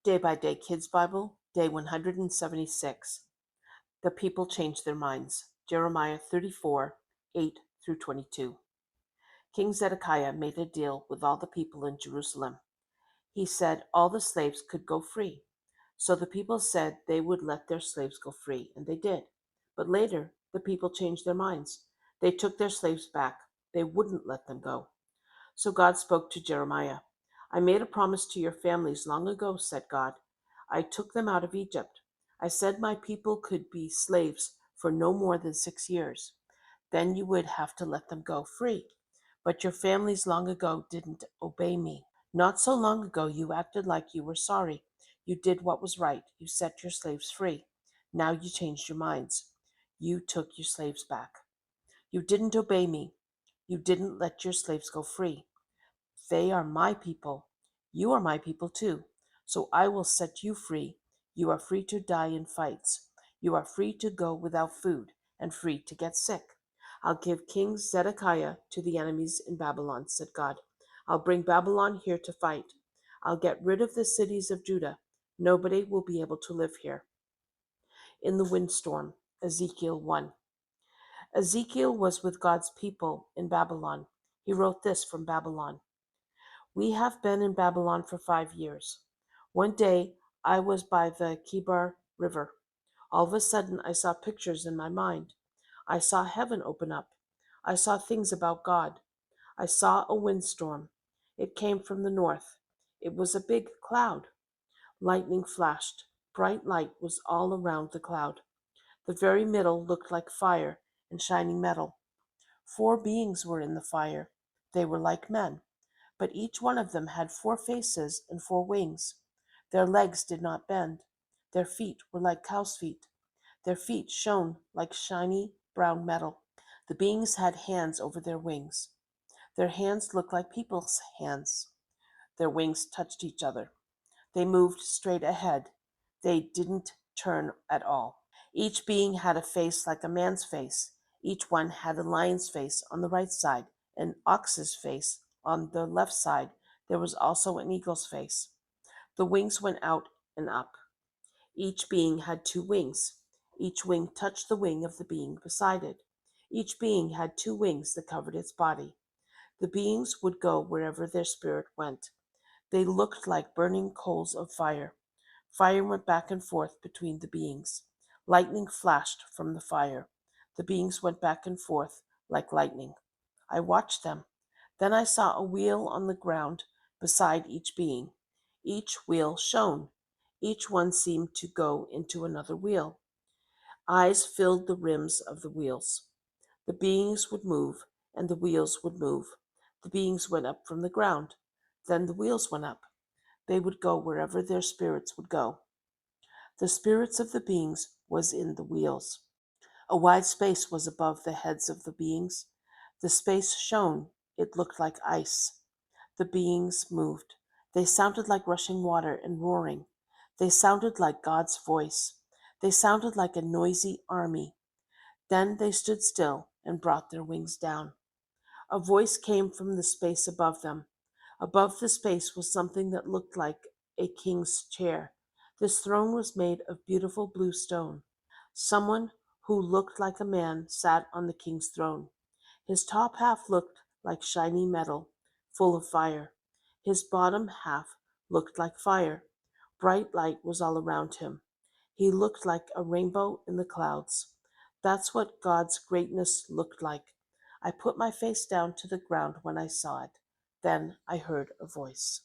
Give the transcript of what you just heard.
Day by Day Kids Bible, Day 176. The people changed their minds. Jeremiah 34, 8 through 22. King Zedekiah made a deal with all the people in Jerusalem. He said all the slaves could go free. So the people said they would let their slaves go free, and they did. But later, the people changed their minds. They took their slaves back. They wouldn't let them go. So God spoke to Jeremiah. I made a promise to your families long ago, said God. I took them out of Egypt. I said my people could be slaves for no more than 6 years. Then you would have to let them go free. But your families long ago didn't obey me. Not so long ago, you acted like you were sorry. You did what was right. You set your slaves free. Now you changed your minds. You took your slaves back. You didn't obey me. You didn't let your slaves go free. They are my people. You are my people too. So I will set you free. You are free to die in fights. You are free to go without food and free to get sick. I'll give King Zedekiah to the enemies in Babylon, said God. I'll bring Babylon here to fight. I'll get rid of the cities of Judah. Nobody will be able to live here. In the windstorm, Ezekiel 1. Ezekiel was with God's people in Babylon. He wrote this from Babylon. We have been in Babylon for 5 years. One day I was by the Kibar River. All of a sudden I saw pictures in my mind. I saw heaven open up. I saw things about God. I saw a windstorm. It came from the north. It was a big cloud. Lightning flashed. Bright light was all around the cloud. The very middle looked like fire and shining metal. 4 beings were in the fire. They were like men, but each one of them had 4 faces and 4 wings. Their legs did not bend. Their feet were like cow's feet. Their feet shone like shiny brown metal. The beings had hands over their wings. Their hands looked like people's hands. Their wings touched each other. They moved straight ahead. They didn't turn at all. Each being had a face like a man's face. Each one had a lion's face on the right side, an ox's face on the left side. There was also an eagle's face. The wings went out and up. Each being had 2 wings. Each wing touched the wing of the being beside it. Each being had 2 wings that covered its body. The beings would go wherever their spirit went. They looked like burning coals of fire. Fire went back and forth between the beings. Lightning flashed from the fire. The beings went back and forth like lightning. I watched them. Then I saw a wheel on the ground beside each being. Each wheel shone. Each one seemed to go into another wheel. Eyes filled the rims of the wheels. The beings would move, and the wheels would move. The beings went up from the ground. Then the wheels went up. They would go wherever their spirits would go. The spirits of the beings was in the wheels. A wide space was above the heads of the beings. The space shone. It looked like ice. The beings moved. They sounded like rushing water and roaring. They sounded like God's voice. They sounded like a noisy army. Then they stood still and brought their wings down. A voice came from the space above them. Above the space was something that looked like a king's chair. This throne was made of beautiful blue stone. Someone who looked like a man sat on the king's throne. His top half looked like shiny metal, full of fire. His bottom half looked like fire. Bright light was all around him. He looked like a rainbow in the clouds. That's what God's greatness looked like. I put my face down to the ground when I saw it. Then I heard a voice.